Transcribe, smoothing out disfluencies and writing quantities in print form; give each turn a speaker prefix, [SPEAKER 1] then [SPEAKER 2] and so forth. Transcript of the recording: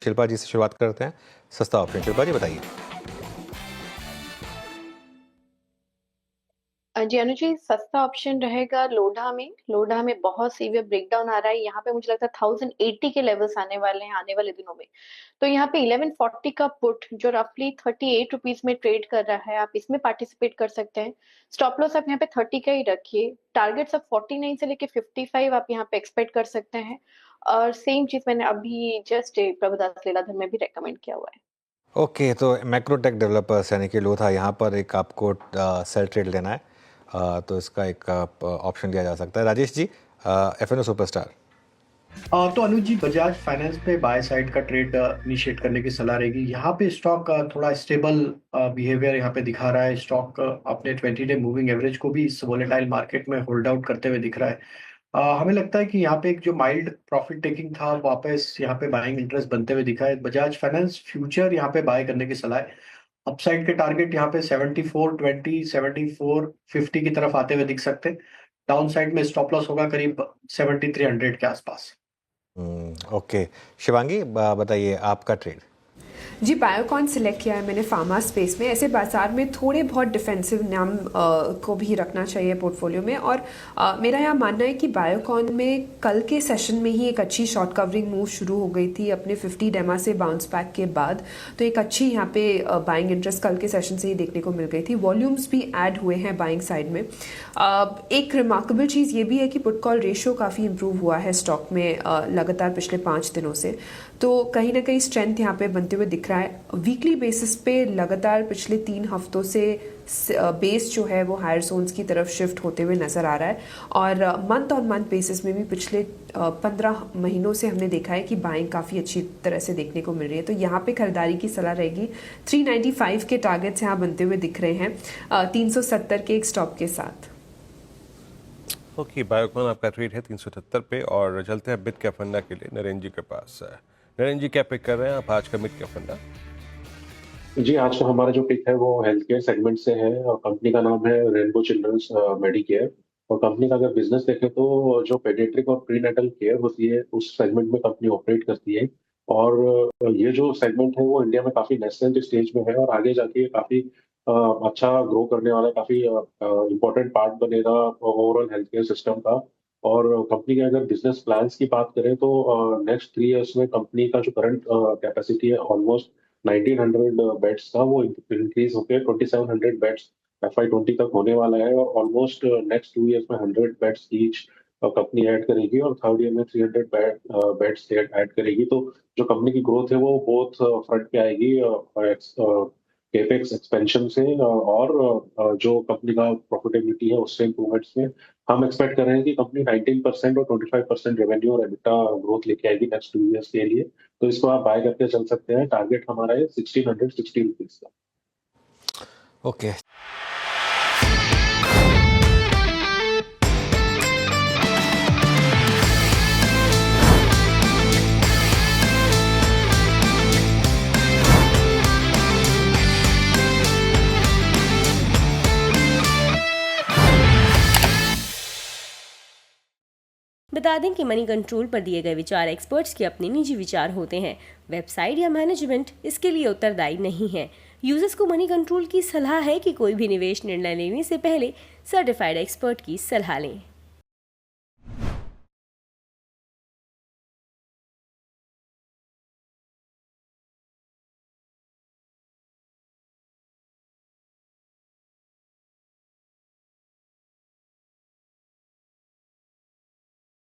[SPEAKER 1] शिल्पा जी से शुरुआत करते हैं। सस्ता ऑप्शन, शिल्पा जी बताइए।
[SPEAKER 2] जी अनुजी, सस्ता ऑप्शन रहेगा लोढ़ा में बहुत सीवियर ब्रेकडाउन आ रहा है। यहाँ पे मुझे लगता है 1080 के लेवल्स आने वाले हैं आने वाले दिनों में। तो यहाँ पे 1140 का पुट जो रफली 38 रुपीज में ट्रेड कर रहा है, आप इसमें पार्टिसिपेट कर सकते हैं। स्टॉप लॉस आप यहाँ पे 30 का ही रखिए। टारगेट्स आप 49 से लेके 55 आप यहाँ पे एक्सपेक्ट कर सकते हैं। और सेम चीज मैंने अभी जस्ट प्रभुदास लीलाधर में भी रेकमेंड किया हुआ है।
[SPEAKER 1] ओके, तो मैक्रोटेक डेवलपर्स यानी कि लोथा, यहाँ पर एक आपको सेल ट्रेड लेना है, तो इसका एक ऑप्शन लिया जा सकता है। Rajesh ji, F&O superstar.
[SPEAKER 3] तो अनुज जी, बजाज फाइनेंस पे बाय साइड का ट्रेड इनिशिएट करने की सलाह रहेगी। यहाँ पे स्टॉक थोड़ा स्टेबल बिहेवियर यहाँ पे दिखा रहा है। स्टॉक अपने 20 डे मूविंग एवरेज को भी इस वोलेटाइल मार्केट में होल्ड आउट करते हुए दिख रहा है। हमें लगता है कि यहाँ पे एक जो माइल्ड प्रॉफिट टेकिंग था, वापस यहाँ पे बाइंग इंटरेस्ट बनते हुए दिखा है। बजाज फाइनेंस फ्यूचर यहाँ पे बाय करने की सलाह है। अपसाइड के टारगेट यहाँ पे 7420 7450 की तरफ आते हुए दिख सकते हैं। डाउन साइड में स्टॉप लॉस होगा करीब 7300 के आसपास।
[SPEAKER 1] ओके, शिवांगी बताइए आपका ट्रेड।
[SPEAKER 4] जी, बायोकॉन सिलेक्ट किया है मैंने फार्मा स्पेस में। ऐसे बाजार में थोड़े बहुत डिफेंसिव नाम को भी रखना चाहिए पोर्टफोलियो में। और मेरा यहाँ मानना है कि बायोकॉन में कल के सेशन में ही एक अच्छी शॉर्ट कवरिंग मूव शुरू हो गई थी अपने 50 डेमा से बाउंस बैक के बाद। तो एक अच्छी यहाँ पे बाइंग इंटरेस्ट कल के सेशन से ही देखने को मिल गई थी। वॉल्यूम्स भी ऐड हुए हैं बाइंग साइड में। एक रिमार्केबल चीज़ ये भी है कि पुट कॉल रेशियो काफ़ी इंप्रूव हुआ है स्टॉक में लगातार पिछले 5 दिनों से। तो कहीं ना कहीं स्ट्रेंथ यहाँ पे बनते हुए दिख रहा है। वीकली बेसिस पे लगातार पिछले 3 हफ्तों से बेस जो है वो हायर जोन्स की तरफ शिफ्ट होते हुए नजर आ रहा है। और मंथ ऑन मंथ बेसिस में भी पिछले 15 महीनों से हमने देखा है कि बाइंग काफ़ी अच्छी तरह से देखने को मिल रही है। तो यहाँ पे खरीदारी की सलाह रहेगी। 395 के टारगेट्स यहाँ बनते हुए दिख रहे हैं 370 के एक स्टॉप के साथ।
[SPEAKER 5] ओके, बायोकॉन आपका ट्रेड है 378 पे। और चलते हैं मिड कैप फंडा के लिए नरेंद्र जी के पास। नरेंद्र जी क्या पिक कर रहे हैं आप आज का मिड कैप फंडा?
[SPEAKER 6] जी, आज का हमारा जो पिक है वो हेल्थ केयर सेगमेंट से है और कंपनी का नाम है रेनबो चिल्ड्रंस मेडिकेयर। और कंपनी का अगर बिजनेस देखें तो जो पेडियाट्रिक और प्रीनेटल केयर होती है उस सेगमेंट में कंपनी ऑपरेट करती है। और ये जो सेगमेंट है वो इंडिया में काफी नेशनल स्टेज में है और आगे जाके ये काफी अच्छा ग्रो करने वाला, काफी इम्पोर्टेंट पार्ट बनेगा ओवरऑल हेल्थ केयर सिस्टम का। और कंपनी के अगर बिजनेस प्लान्स की बात करें तो नेक्स्ट 3 इयर्स में कंपनी का जो करंट कैपेसिटी है ऑलमोस्ट 1900 बेड्स का, वो इंक्रीज होकर 2700 बेड्स FY20 तक होने वाला है। और ऑलमोस्ट नेक्स्ट 2 इयर्स में 100 बेड्स ईच कंपनी ऐड करेगी और थर्ड ईयर में 300 बेड्स ऐड करेगी। तो जो कंपनी की ग्रोथ है वो बोथ फ्रंट पे आएगी, केपेक्स एक्सपेंशन से और जो कंपनी का प्रॉफिटेबिलिटी है उससे इम्प्रूवमेंट्स में। हम एक्सपेक्ट कर रहे हैं कि कंपनी 19% और 25% रेवेन्यू और एबिटा ग्रोथ लेके आएगी नेक्स्ट 2 इयर्स के लिए। तो इसको आप बाय करके चल सकते हैं। टारगेट हमारा है 1660 रुपीज का।
[SPEAKER 1] ओके,
[SPEAKER 7] बता दें कि मनी कंट्रोल पर दिए गए विचार एक्सपर्ट्स के अपने निजी विचार होते हैं। वेबसाइट या मैनेजमेंट इसके लिए उत्तरदायी नहीं है। यूजर्स को मनी कंट्रोल की सलाह है कि कोई भी निवेश निर्णय लेने से पहले सर्टिफाइड एक्सपर्ट की सलाह लें।